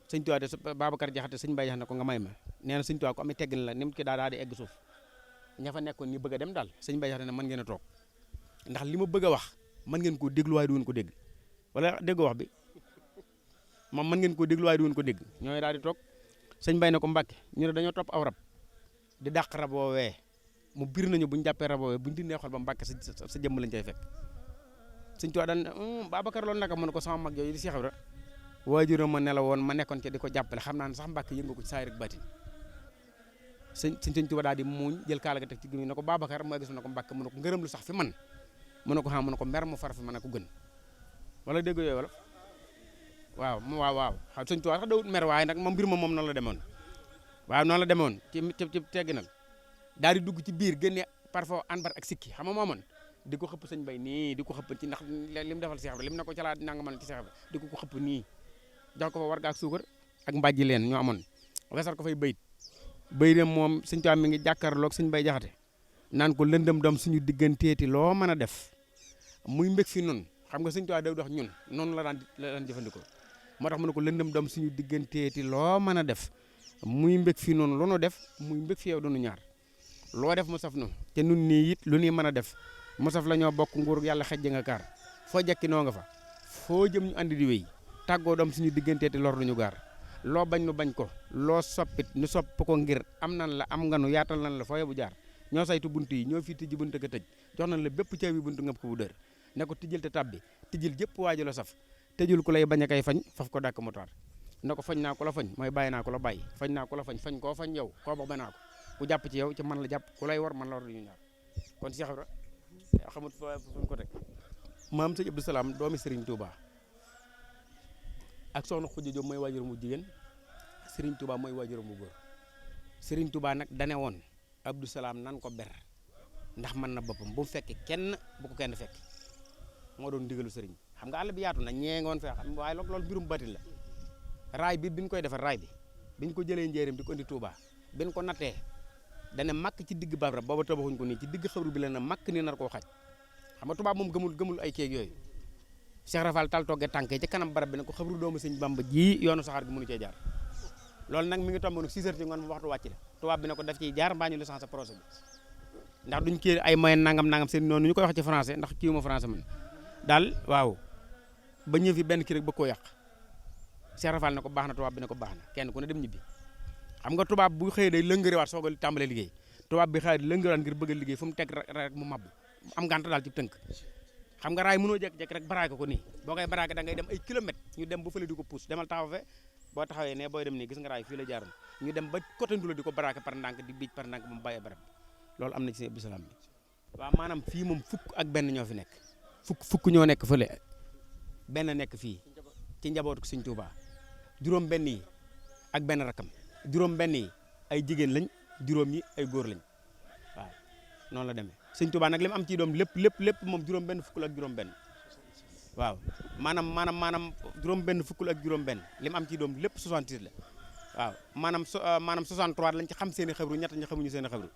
sëñ Tuubaa de Babacar Jaxate sëñ Bay Jaxate ko nga may ma nee na sëñ Tuubaa ko amee teggin la ni mu ki daa di egg suuf ña fa nekkoon ni bëgg a dem daal sëñ Bay Jaxate ne mën ngeen a toog ndax li ma bëgg a wax mën ngeen koo déglu waaye du ngeen ko dégg wala dégg wax bi moom mën ngeen koo déglu waaye du ngeen ko dégg ñooy daal di toog sëñ Bay ne ko Mbàkke ñu ne dañoo topp aw rab di dàq rab woowee mu bir nañu bu ñu jàppee rab woowee bu ñu dindee xol ba Mbàkke sa jëmm lañ cay fekk sëñ Tuubaa daan Babacar loolu naka mu ne ko sama mag yooyu di Cheikh Ibra waajuram ma nelaw woon ma nekkoon ca di ko jàppale xam naa ne sax Mbàkke yëngu ko ci saay rek baatin sëñ Tuubaa daal di muuñ jël kaala ga teg ci gëm ne ko Babacar mooy gis na ko Mbàkke mu ne ko ngërëm lu sax fi man mu ne ko xam mu ne ko mer mu far fi man a ko gën wala dégg yooyu wala waaw xam sëñ Tuubaa sax dawut mer waaye nag moom mbir ma moom noonu la demoon waaw noonu la demoon ci tegginal daal di dugg ci biir génne parfois anbar ak sikki xam nga moomoon di ko xëpp sëñ Bay nii di ko xëpp ci ndax li mu defal Cheikh Ibra li mu ne ko calaa nanga mën ci Cheikh Ibra di ko xëpp nii jox ko fa warga ak suukar ak mbàjji leen ñoo amoon wesar ko fay bayit moom sëñ Tuubaa mi ngi jàkkaarloog sëñ Bay Jaxate naan ko lëndëm doom suñu digganteeti loo mën a def muy mbég fi nun xam nga sëñ Tuubaa day dox ñun noonu la daan jëfandikoo moo tax mu ne ko lëndëm doom suñu digganteeti loo mën a def muy mbég fi noonu lu nu def muy mbég fi yow dunu ñaar loo def mu saf nu te nun nii it lu ñuy mën a def mu saf la ñoo bokk nguur yàlla xejj nga kaar foo jekki noo nga fa foo jëm ñu andi di wéy tàggoo doom suñu digganteeti lor duñu gaar loo bañ nu bañ ko loo soppit nu sopp ko ngir am nan la am nga nu yaatal nan la fooye bu jaar ñoo saytu bunt yi ñoo fi tijji bunt ka tëj jox nañ la bépp caabi buntu ngëp ko bu dër ne ko tijjil te tabbi tijjil jëpp waaju la saf tëjul ku lay bañ a kay fañ faf ko dàkk motaar ne ko fañ naa ko la fañ mooy bàyyi naa ko la bàyyi fañ naa ko la fañ koo fañ yow koo ba naa ko ku jàpp ci yow ci man la jàpp ku lay war man la war duñu ñaar kon Cheikh Ibra xamut fuñ ko teg maam sëñ Abdou Salaam doomi Serigne Touba ak soxna Khoudia Diop mooy waajur mu jigéen Serigne Touba mooy waajur mu góor Serigne Touba nag dane woon Abdou Salaam nan ko ber ndax mën na boppam bu mu fekk kenn bu ko kenn fekk moo doon digalu Serigne xam nga àll bi yaatu na ñee ngoon fee xam waaye loolu mbirum batin la raay bi biñ koy defar raay bi biñ ko jëlee njéeréem di ko indi Touba biñ ko nattee dana makk ci digg babra booba tabaxuñ ko nii ci digg xabru bi la na makk ni nar koo xaj xam nga Touba moom gëmul ay kéeg yooyu Cheikh Rafal tal toggee tànk ci kanam barab bi ne ko xabru doomu sëñ Bamba ji yoonu saxaar gi mënu cee jaar loolu nag mi ngi tomb nag 6 heures ci ngoon mu waxtu wàcc la tubaab bi ne ko daf ciy jaar mbaa ñu licence projet bi ndax duñ kii ay moyen nangam seen noonu ñu koy wax ci français ndax kii ma français man daal waaw ba ñëw fi benn kii rek ba koo yàq Cheikh Rafal ne ko baax na tubaab bi ne ko baax na kenn ku ne dem ñibbi xam nga tubaab bu xëyee day lëngëriwaat soog a tàmbalee liggéey tubaab bi xëy lëngëriwaat ngir bëgg a liggéey fu mu teg rek mu mabbu am ngànt daal ci tënk xam nga raay mënoo jekk-jekk rek baraake ko nii boo koy baraake da ngay dem ay kilomètres ñu dem ba fële di ko pousse demal taxaw fe boo taxawee ne booy dem nii gis nga raay fii la jaaroon ñu dem ba côté Ndula di ko baraake par ndànk di biij par ndànk moom bàyyee barab loolu am na ci Abdou Salaam bi waaw maanaam fii moom fukk ak benn ñoo fi nekk fukk ñoo nekk fële benn nekk fii ci njabootu Sëñ Tuubaa juróom benn yi ak benn rakam juróom benn yi ay jigéen lañ juróom yi ay góor lañ waaw noonu la demee Sëñ Tuubaa nag li mu am ci doom lépp moom juróom benn fukk la ak juróom benn waaw maanaam juróom benn fukk la ak juróom benn li mu am ci doom lépp 66 la waaw maanaam 63 lañ ci xam seen i xabru ñett ñi xamuñu seen i xabru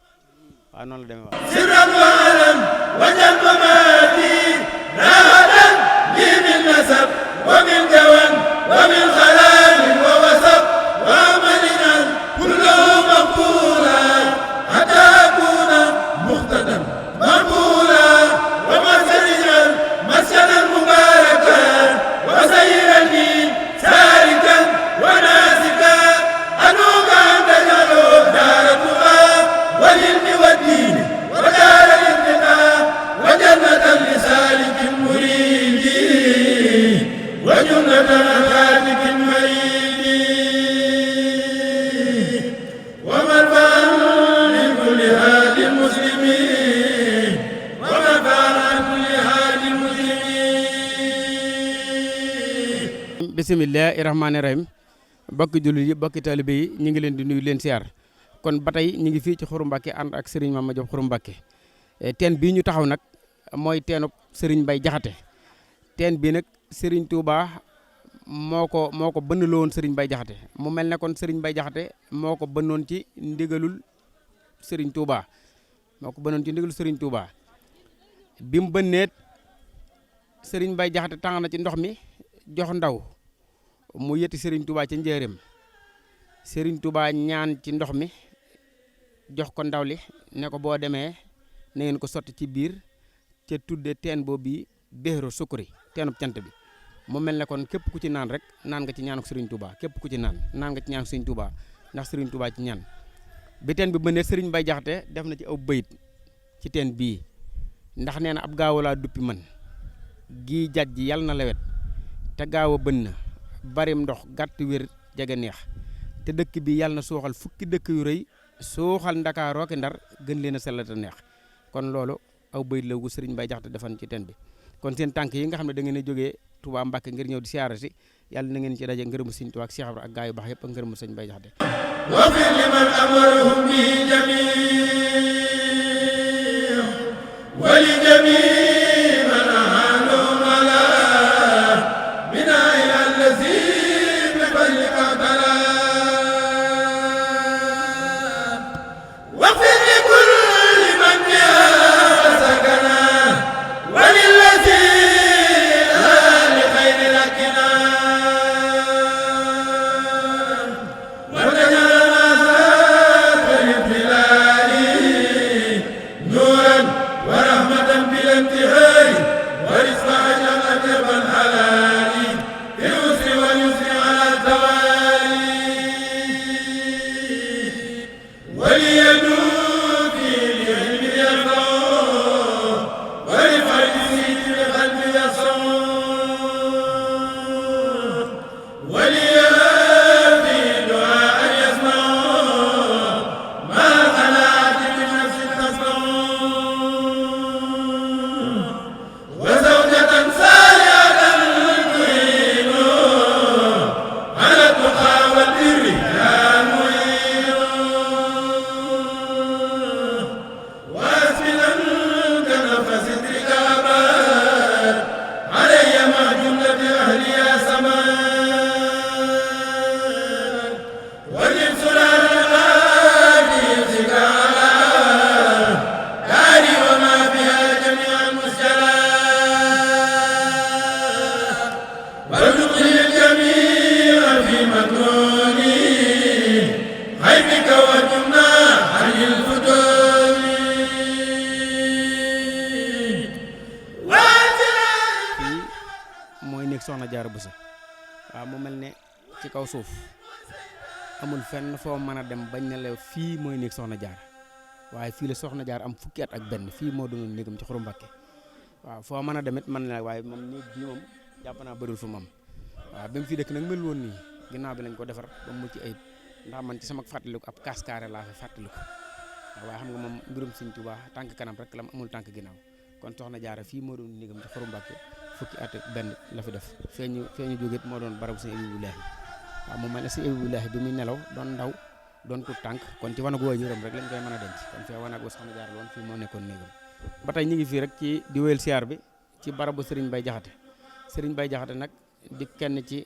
waaw noonu la demee waaw sirran wa alam wa jamba mati rahadan li min nasab wa min jawan wa min xalaal wa wasa bisimilahi rahmaani rahim bokki jullit yi bokki taalibe yi ñu ngi leen di nuyu leen siyaar kon ba tey ñu ngi fii ci Xuru Mbàkke ànd ak Serigne Mama Diop Xuru Mbàkke teen bii ñu taxaw nag mooy teenub Serigne Bay Jaxate teen bii nag Serigne Touba moo ko bënnaloo woon Serigne Bay Jaxate mu mel ne kon Serigne Bay Jaxate moo ko bënnoon ci ndigalul Serigne Touba bi mu bënneet Serigne Bay Jaxate tàng na ci ndox mi jox ndaw mu yetti Serigne Touba ca njëreem Serigne Touba ñaan ci ndox mi jox ko ndaw li ne ko boo demee na ngeen ko sotti ci biir ca tudde teen boobu bi Béhro Sukuri teenub cant bi mu mel ne kon képp ku ci naan rek naan nga ci ñaanuk Serigne Touba képp ku ci naan nga ci ñaanuk Serigne Touba ndax Serigne Touba ci ñaan bi teen bi bënnee Serigne Bay Jaxate def na ci aw bayit ci teen bii ndax nee na ab gaaw laa duppi man gii jaj ji yàlla na lewet te gaaw a bënn barim ndox gàtt wér jege neex te dëkk bi yàlla na suuxal fukki dëkk yu rëy suuxal Ndakaaroo ki Ndar gën leen a sellata neex kon loolu aw bayit la wu Serigne Bay Jaxate defan ci teen bi kon seen tànk yi nga xam ne da ngeen a jógee Touba Mbàkke ngir ñëw di siyaara si yàlla na ngeen ci daje ngërëmu Serigne Touba ak Cheikh Ibra ak gaa yu baax yëpp ak ngërëmu Serigne Bay Jaxate wa fi liman amarahum bi jami wa li jami man ahanum ala bina'i allazi bi fadli qadara wa fi kulli man biha sakana wa lillazi li khayri lakina wa tajala nuran wa rahmatan bil intihai wa rizqa ajal ajaban halali bil usri wal yusri ala tawali wa liyadu fi ilmi yarfa wa li fardisi bi qalbi yasra wa liyafi du'a an yasma ma qana'ati bi nafsi tasma وزوجة صالحة تعين على التقى والبر يا معين واسمنا كنفس صدرك أباد علي مع جملة أهلي يا سمان وجب سلال الغادي يمسك على داري وما فيها جميع المسجلات وتقل الجميع في مكنوني حيثك وجمنا عن الفتون fii mooy néeg soxna Jaara Buso waaw mu mel ne ci kaw suuf amul fenn foo mën a dem bañ ne la fii mooy néeg soxna Jaara waaye fii la soxna Jaara am fukki at ak benn fii moo doonoon néegam ci Xuru Mbàkke waaw foo mën a demit mën na waaye moom néeg bii moom jàpp naa bëriwul fa moom waaw ba mu fi dëkk nag mel woon nii ginnaaw bi lañ ko defar ba mu mucc ayib ndax man ci sama fàttaliku ab kaskaare laa fi fàttaliku waaye xam nga moom mbirum Sëriñ Tuubaa tànk kanam rek la amul tànk ginnaaw kon soxna Jaara fii moo doon néegam ci Xuru Mbàkke fukki at ak benn la fi def feeñu jógit moo doon barabu Sëriñ Abibulaahi waaw mu mel ne Sëriñ Abibulaahi bi muy nelaw doon ndaw doon tut tànk kon ci wanagu waajuram rek lañ koy mën a denc kon fee wanagu soxna Jaara loon fii moo nekkoon néegam ba tey ñu ngi fii rek ci di wéyal siyaar bi ci barabu Serigne Bay Jaxate Serigne Bay Jaxate nag di kenn ci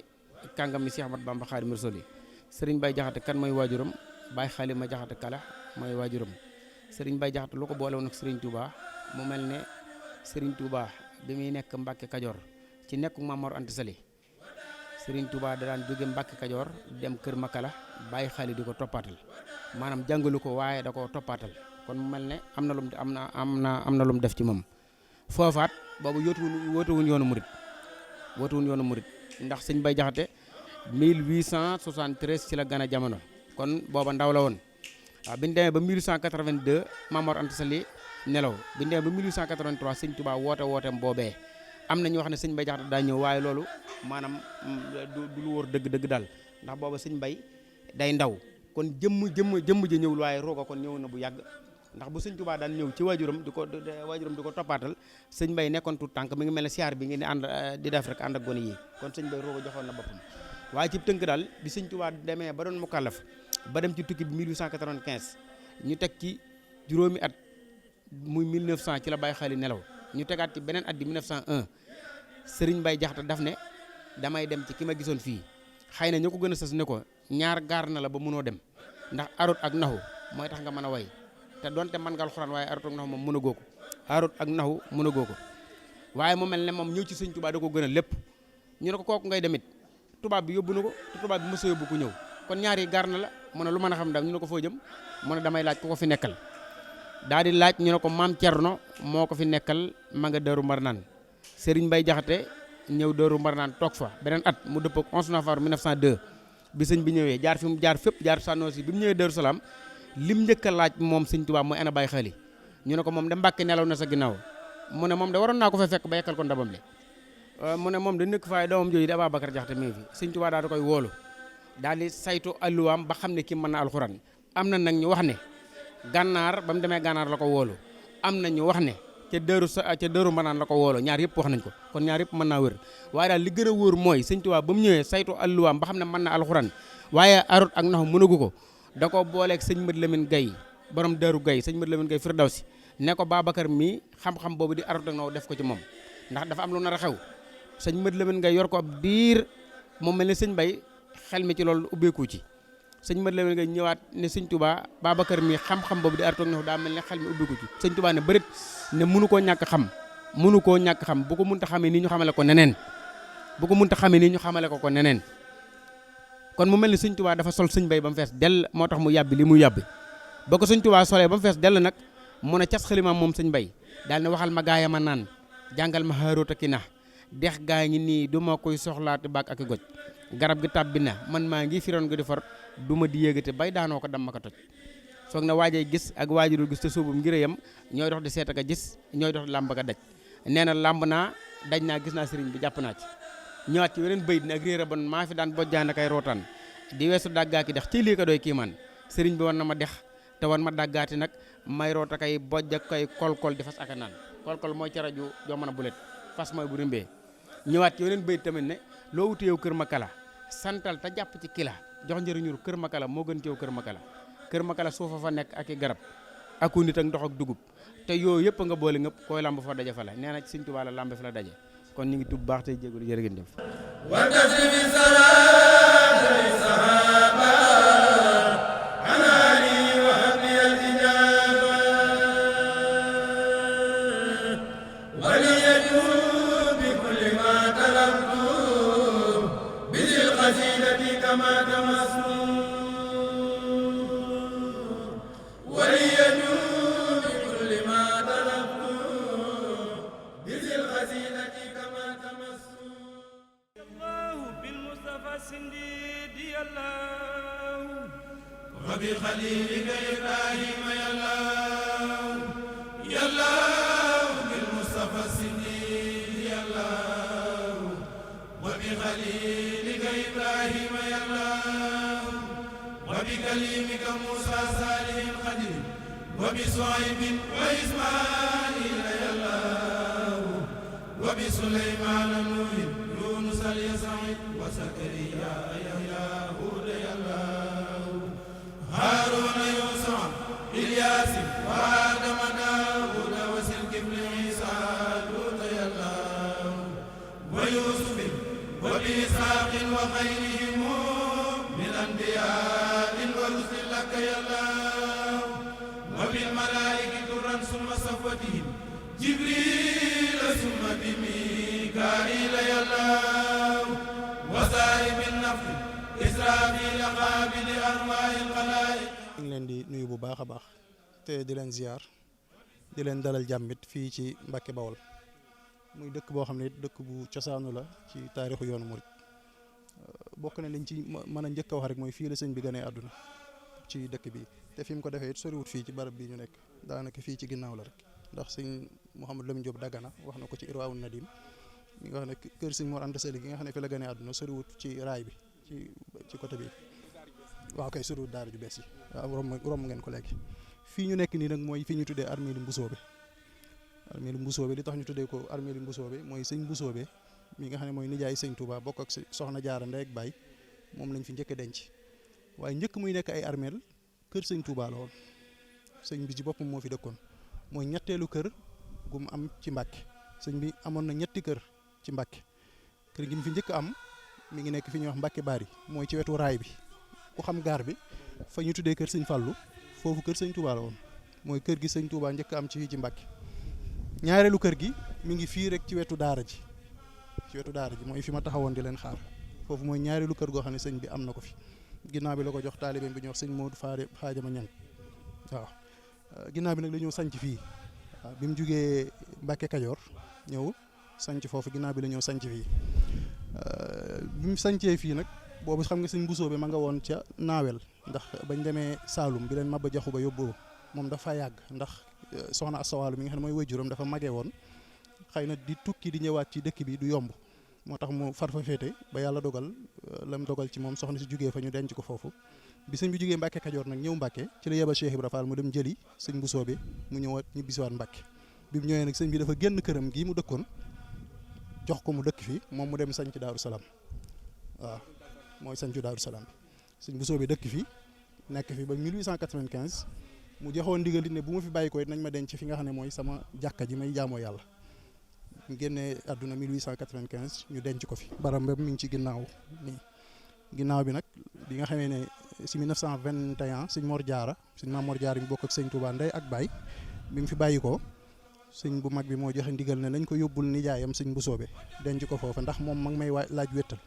kàngam mi Cheikh Ahmad Bamba Xaadimu Rasuul Serigne Bay Jaxate kan mooy waajuram Baay Xaalima Jaxate Kala mooy waajuram Serigne Bay Jaxate lu ko boole woon ak Serigne Touba mu mel ne Serigne Touba bi muy nekk Mbàkke Kajoor ci nekku Maam Mor Anta Sali Serigne Touba da daan jóge Mbàkke Kajoor dem kër Makala Baay Xaali di ko toppaatal maanaam jàngalu ko waaye da ko toppaatal kon mu mel ne am na lu mu def ci moom foofaat boobu wootuwuñ yoonu murit ndax sëñ Bay Jaxate 1873 ci la gën a jamono kon booba ndaw la woon waaw bi ñu demee ba 1882 Maam Mor Anta Sali nelaw bi ñu demee ba 1883 sëñ Touba wooteem boobee am na ñu wax ne sëñ Bay Jaxate daa ñëw waaye loolu maanaam du lu wóor dëgg daal ndax booba sëñ Bay day ndaw kon jëmm ji ñëwul waaye rooga kon ñëw na bu yàgg ndax bu sëñ Tuubaa daan ñëw ci waajuram di ko toppaatal sëñ Mbay nekkoon tuut tànk mi ngi mel ne siyaar bi ngeen di ànd di def rek ànd ak gone yi kon sëñ Mbay rooba joxoon na boppam waaye ci tënk daal bi sëñ Tuubaa demee ba doon mukallaf ba dem ci tukki bi 1895 ñu teg ci juróomi at muy 1900 ci la Baye Xaali nelaw ñu tegaat ci beneen at di 1901 Serigne Baye Jaxate daf ne damay dem ci ki ma gisoon fii xëy na ñu ko gën a sës ne ko ñaar gaar na la ba mënoo dem ndax arut ak naxu mooy tax nga mën a way te donte mën nga alxuraan waaye arut ak naxu moom mën a goo ko arut ak naxu mën a goo ko waaye mu mel ne moom ñëw ci sëñ Tuubaa da ko gën a lépp ñu ne ko kooku ngay demit tubaab bi yóbbu na ko te tubaab bi mësa yóbbu ku ñëw kon ñaar yi gaar na la mu ne lu mën a xam daal ñu ne ko foo jëm mu ne damay laaj ku ko fi nekkal daal di laaj ñu ne ko maam Cerno moo ko fi nekkal ma nga Daaru Marnaan Serigne Baye Jaxate ñëw Daaru Marnaan toog fa beneen at mu dëppoo ak 11 novembre 1902 bi sëñ bi ñëwee jaar fi mu jaar fépp jaar Sànnoosi bi mu ñëwee Daaru Salaam lim njëkk a laaj moom sëñ Tuubaa mooy ana Baye Xaali ñu ne ko moom de Mbàkke nelaw na sa ginnaaw mu ne moom de waroon naa ko fa fekk ba yekkal ko ndabam li mu ne moom da nekk faay doomam jooju di Ababacar Jaxate mi ngi fi sëñ Tuubaa daal da koy woolu daal di saytu alluwaam ba xam ne kii mën na alxuraan am na nag ñu wax ne gànnaar ba mu demee gànnaar la ko woolu am na ñu wax ne ca Daaru Marnaan la ko woolu ñaar yëpp wax nañ ko kon ñaar yëpp mën naa wër waaye daal li gën a wóor mooy sëñ Tuubaa ba mu ñëwee saytu alluwaam ba xam ne mën na alxuraan waaye arut ak naxu mënagu ko da ko booleeg sëñ Mad Lamin Gay borom Daaru Gay sëñ Mad Lamin Gay Firdawsi ne ko Babacar mii xam-xam boobu di arut ak naxu def ko ci moom ndax dafa am lu nar a xew sëñ Mad Lamin Gay yor ko ab diir moom mel ne sëñ Bay xel mi ci loolu ubbeeku ci sëñ Mad Lamin Gay ñëwaat ne sëñ Tuubaa Babacar mii xam-xam boobu di arut ak naxu daa mel ne xel mi ubbeeku ci sëñ Tuubaa ne bërit ne mënu koo ñàkk xam bu ko mënta xamee nii ñu xamale ko neneen ko neneen kon mu mel ni sëñ Tuubaa dafa sol sëñ Bay ba mu fees dell moo tax mu yàbbi li mu yàbbi ba ko sëñ Tuubaa solee ba mu fees dell nag mu ne cas xalimaam moom sëñ Bay daal ne waxal ma gaaya ma naan jàngal ma xaaroot ak na dex gaa ngi nii du ma koy soxlaati baak ak goj garab gi tàbbi na man maa ngi firoon gi di far du ma di yéegate bay daanoo ko dam ma ko toj foog na waajay gis ak waajurul gis te suubum ngir yam ñooy dox di seet ak a gis ñooy dox di làmb ak a daj nee na làmb naa daj naa gis naa sëriñ bi jàpp naa ci ñëwaat ci weneen bayit ne ak réer a bon maa fi daan bojjaan akay rootaan di weesu dàggaaki dex ci lii ko doy kiimaan sëriñ bi wan na ma dex te wan ma dàggaati nag may root akay bojj ak kay kolkol di fas aka naan kolkol mooy ca rajo joo mën a bulet fas mooy bu rimbee ñëwaat ci weneen bayit tamit ne loo wuti yow kër ma kala santal te jàpp ci kila jox njëriñur kër ma kala moo gën ci yow kër ma kala suufa fa nekk ak i garab aku nit ak ndox ak dugub te yooyu yëpp nga boole ngëpp koy lamb fa daje fa la nee na ci sëñ Tuubaa la lamb fi la daje kon ñu ngi tub baax tey jégalu jërë ngeen jëf wa taslimi salaata li sahaba ala ali wa habli al ijaba wa li yajud bi kulli ma talabtu bi zil qasidati kama tamassu وبخليلك إبراهيم يا الله يا الله بالمصطفى السنين يا الله وبخليلك إبراهيم يا الله وبكليمك موسى صالح القدر وبصعيب وإسماعيل يا الله وبسليمان نوح يونس اليسعي وزكريا يحيى هود يا الله هارون يوسع إلياس وآدم داود وسلكبل عيسى لوط يا الله ويوسف وبإسحاق وغيرهم من أنبياء ورسل لك يا الله وبالملائكة درا ثم صفوتهم جبريل ثم بميكائيل يا الله وصاحب النفخ Israfil qabil arwahil xalaa'iq ñu ngi leen di nuyu bu baax a baax te di leen ziar di leen dalal jàmmit fii ci Mbàkke Bawol muy dëkk boo xam ne dëkk bu cosaanu la ci taarixu yoonu murit bokk na liñ ci mën a njëkk a wax rek mooy fii la sëñ bi gënee àdduna ci dëkk bi te fi mu ko defee it soriwut fii ci barab bi ñu nekk daanaka fii ci ginnaaw la rek ndax sëñ Mouhamadou Lamine Diop Dagana wax na ko ci Irwaa'un Nadim mi nga xam ne kër sëñ Mor Anta Sali gi nga xam ne fi la gënee àdduna soriwut ci raay bi ci côté bi waaw kay soriwut daara ju bees yi waaw romb ngeen ko léegi fii ñu nekk nii nag mooy fi ñu tuddee armeelu Mbusoobe. Armeelu Mbusoobe li tax ñu tuddee ko armeelu Mbusoobe mooy sëñ Mbusoobe mi nga xam ne mooy nijaay sëñ Touba bokk ak soxna Jaara ndey ak baay moom lañ fi njëkk a denc waaye njëkk muy nekk ay armeel kër sëñ Touba la woon sëñ bi ci boppam moo fi dëkkoon mooy ñetteelu kër gu mu am ci Mbàkke sëñ bi amoon na ñetti kër ci Mbàkke kër gi mu fi njëkk am mi ngi nekk fi ñuy wax Mbàkke Bari mooy ci wetu raay bi ku xam gaar bi fa ñu tuddee kër sëñ Fàllu foofu kër sëñ Touba la woon mooy kër gi sëñ Touba njëkk am ci fii ci Mbàkke ñaareelu kër gi mi ngi fii rek ci wetu daara ji mooy fi ma taxawoon di leen xaar foofu mooy ñaareelu kër goo xam ne sëñ bi am na ko fi ginnaaw bi la ko jox taalibeem bi ñuy wax sëñ Modou Xaajama Ñang waaw ginnaaw bi nag la ñëw sanc fii waaw bi mu jugee Mbàkke Kajoor ñëw sanc foofu ginnaaw bi la ñëw sanc fii bi mu sancee fii nag boobu xam nga sëñ Mbusoobe ma nga woon ca naawel ndax bañ demee Saalum bi leen Maba Jaxu Ba yóbboo moom dafa yàgg ndax soxna Asawaalu mi nga xam ne mooy waajuram dafa magee woon xëy na di tukki di ñëwaat ci dëkk bi du yomb moo tax mu far fa féete ba yàlla dogal lam dogal ci moom soxna si jugee fa ñu denc ko foofu bi sëñ bi jugee Mbàkke Kajoor nag ñëw Mbàkke ci la yeba Cheikh Ibra Fall mu dem jëli sëñ Mbusoobe mu ñëwaat ñu bisiwaat Mbàkke bi mu ñëwee nag sëñ bi dafa génn këram gii mu dëkkoon jox ko mu dëkk fi moom mu dem sañ ci Daaru Salaam waaw mooy sañ ci Daaru Salaam bi sëñ Mbusoobe dëkk fi nekk fi ba 1895 mu joxoon ndigal ne bu ma fi bàyyi ko it nañ ma denc fi nga xam ne mooy sama jàkka ji may jaamoo yàlla ñu génnee àdduna 1895 ñu denc ko fi baram ba mi ngi ci ginnaaw nii ginnaaw bi nag bi nga xamee ne si 1921 sëñ Mor Jaara sëñ Maam Mor Jaara mi bokk ak sëñ Touba ndey ak baay bi mu fi bàyyi ko sëñ bu mag bi moo joxe ndigal ne nañ ko yóbbul nijaayam sëñ Mbusoobe denc ko foofa ndax moom mag may laaj wéttal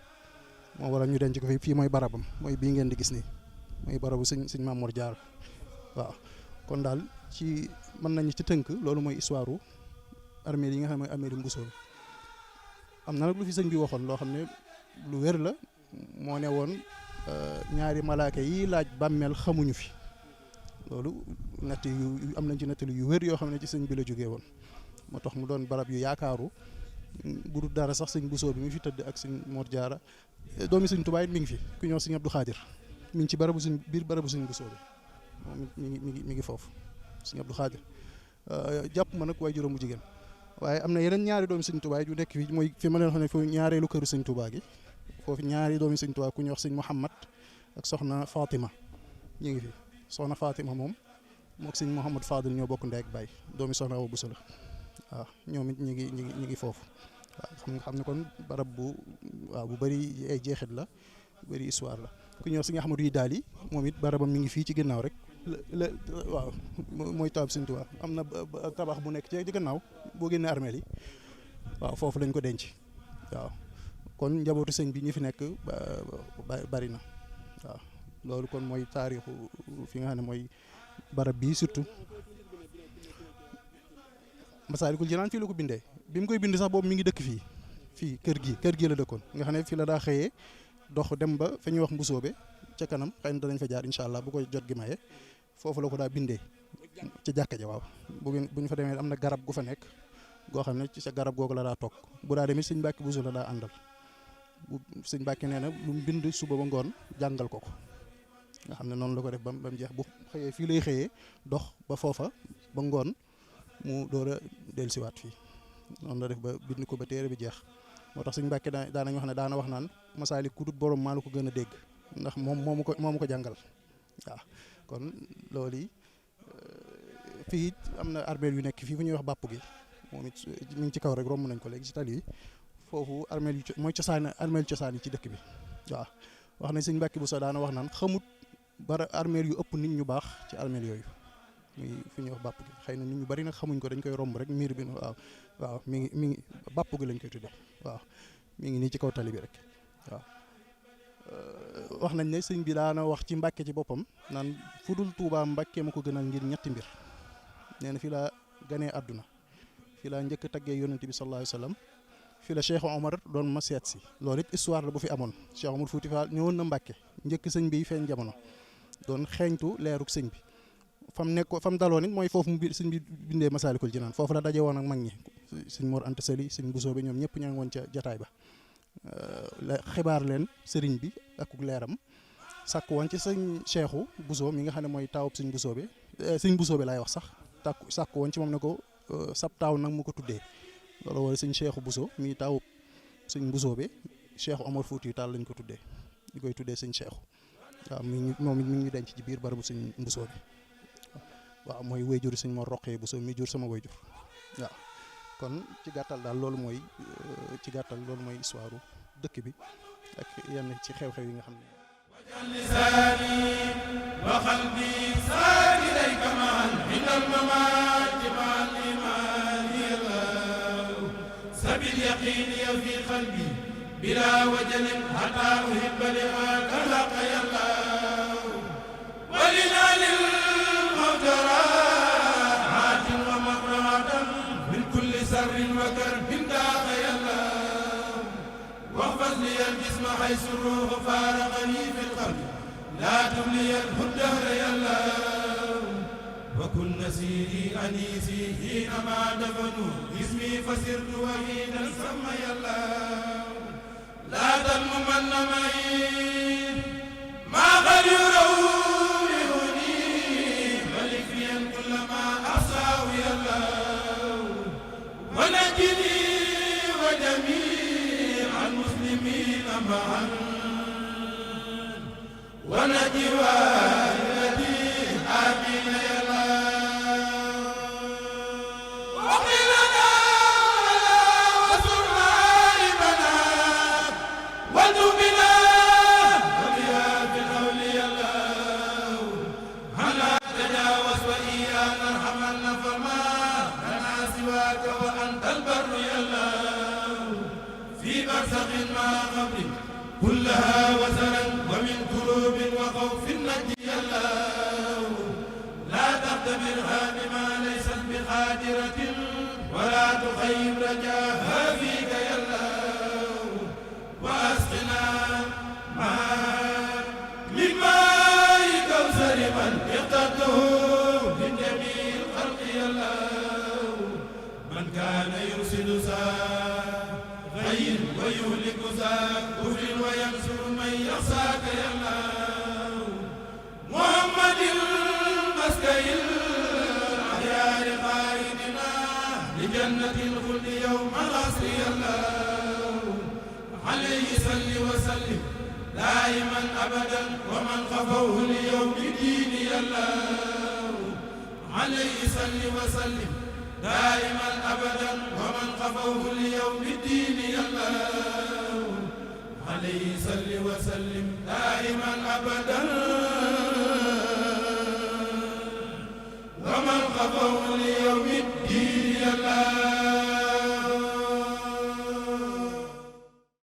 moo waral ñu denc ko fii mooy barabam mooy bii ngeen di gis nii mooy barabu sëñ Maam Mor Jaara waaw kon daal ci mën nañu ci tënk loolu mooy histoire armée yi nga xam ne mooy armée Mbusoobe am na nag lu fi sëñ bi waxoon loo xam ne lu wér la moo ne woon ñaari malaaka yi laaj bàmmeel xamuñu fi loolu nett yu am nañ ci nettali yu wér yoo xam ne ci sëñ bi la jógee woon moo tax mu doon barab yu yaakaaru bu dul dara sax sëñ Mbusoobe mi fi tëdd ak sëñ Mor Jaara doomi sëñ Tuubaa it mi ngi fi ku ñëw sëñ Abdou Xaadir mi ngi ci barabu sëñ biir barabu sëñ Mbusoobe moom mi ngi foofu sëñ Abdou Xaadir jàpp ma nag waaye juróom bu jigéen waaye am na yeneen ñaari doomi sëñ Tuubaa yu nekk fii mooy fi ma leen xam ne foofu ñaareelu këru sëñ Tuubaa gi foofu ñaari doomi sëñ Tuubaa ku ñuy wax sëñ Mouhamad ak soxna Fatima ñu ngi fi soxna Fatima moom mook sëñ Mouhamad Fadil ñoo bokk ndey ak baay doomi soxna Awa Bousso la waaw ñoom it ñu ngi foofu waaw xam ne kon barab bu bëri ay jeexit la bu bëri histoire la ku ñuy wax sëñ Ahmadou yi daal yi moom it barabam mi ngi fii ci ginnaaw rek waaw mooy taab sëñ Tuubaa am na tabax bu nekk ci gannaaw boo génnee armeel yi waaw foofu lañ ko denc waaw kon njabootu sëñ bi ñi fi nekk bari na waaw loolu kon mooy taarixu fi nga xam ne mooy barab bii surtout Masaalikul Jinaan fii la ko bindee bi mu koy bind sax boobu mi ngi dëkk fii kër gi la dëkkoon nga xam ne fii la daa xëyee dox dem ba fa ñuy wax Mbusoobe ca kanam xëy na danañ fa jaar incha allah bu ko jot gi maye foofu la ko daa bindee ci jàkka ja waaw bu ñu fa demee am na garab gu fa nekk goo xam ne ci sa garab googu la daa toog bu daa demee sëñ Mbàkke Buso la daa àndal bu sëñ Mbàkke nee na lu mu bind suba ba ngoon jàngal ko nga xam ne noonu la ko def ba mu jeex bu xëyee fii lay xëyee dox ba foofa ba ngoon mu door a dellusiwaat fii noonu la def ba bind ko ba téere bi jeex moo tax sëñ Mbàkke daanañ wax ne daana wax naan Masaalik ku dut borom maa la ko gën a dégg ndax moomu ko jàngal waaw kon loolu yi fii am na armeel yu nekk fii fu ñuy wax bàpp gi moom it mi ngi ci kaw rek romb nañ ko léegi ci tali yi foofu armeel yu mooy armeel cosaan yi ci dëkk bi waaw wax nañ sëñ Mbàkke bu sa daana wax naan xamut bara armeel yu ëpp nit ñu baax ci armeel yooyu muy fu ñuy wax bàpp gi xëy na nit ñu bari nag xamuñ ko dañ koy romb rek miir bi waaw mi ngi bàpp gi lañ koy tuddee waaw mi ngi nii ci kaw tali bi rek waaw wax nañ ne sëñ bi daana wax ci Mbàkke ci boppam naan fu dul Tuubaa Mbàkke ma ko gënal ngir ñetti mbir nee na fii laa ganee àdduna fii laa njëkk taggee yonent bi sallallahu alayhi wa sallam fii la Cheikh Omar doon ma seet si loolu it histoire la bu fi amoon Cheikh Omar Fouti Fall ñëwoon na Mbàkke njëkk sëñ bi feeñ jamono doon xeeñtu leeruk sëñ bi fam daloon it mooy foofu mu sëñ bi bindee Masaalikul Jinaan foofu la daje woon ak mag ñi sëñ Mor Anta Sali sëñ Mbusoobe ñoom ñëpp ña ngi woon ca jataay ba xibaar leen sëriñ bi ak leeram sàkk woon ci sëñ Cheikhu Buso mi nga xam ne mooy taawub sëñ Mbusoobe sëñ Bousso bi laay wax sax sàkk woon ci moom ne ko sab taaw nag mu ko tuddee loolu wala sëñ Cheikhu Bousso mi taawu sëñ Bousso bi Cheikhu Omar Fouti Tall lañ ko tuddee ñu koy tuddee sëñ Cheikhu waaw moom mi ngi denc ci biir barabu sëñ Bousso bi waaw mooy wayjur sëñ Mor Roqee Bousso mi jur sama wayjur waaw kon ci gàttal daal loolu mooy histoire dëkk bi ak yenn ci xew-xew yi nga xam ne lisaani wa qalbi saakirayka maan indal mamaati maal imaani yàllaw sabil yaqiini fi qalbi bila wajalin hatta uhibba limaaka laqa yàllaw walinaalil mawtaraatin wa maqratan min kulli sarrin wa karbin daaqa yàllaw واحفظ لي الجسم حيث الروح فارقني في القبر لا تمليه الدهر يا الله وكن نسيري انيسي حينما دفنوا جسمي فسرت وحيدا سمى يا الله لا تنمن معي ما قد يروعني ملكيا كل ما احصاه يا الله ونجني وجميع المسلمين معا ونجي والدي آمين يا الله وقل لنا وسر غائبنا وانتم بنا وبها في القول يا الله هلا تجاوز وإيانا ارحمنا فما لنا سواك وأنت البر يا الله في برزخ ما قبل كلها وزرا ومن كروب وخوف نجي الله لا تختبرها بما ليست بقادرة ولا تخيب رجاها فيك يا الله واسقنا من ماء كوثر من اخترته من جميع الخلق يا الله من كان يرسل غير ويهلك ذاك كفر وينصر من يخشاك يا الله محمد المسكي الأخيار قائدنا لجنة الخلد يوم العصر يا الله عليه صل وسلم دائما أبدا ومن خفوه ليوم الدين يا الله عليه صل وسلم دائما أبدا ومن خفوه ليوم الدين يا الله عليه صل وسلم دائما أبدا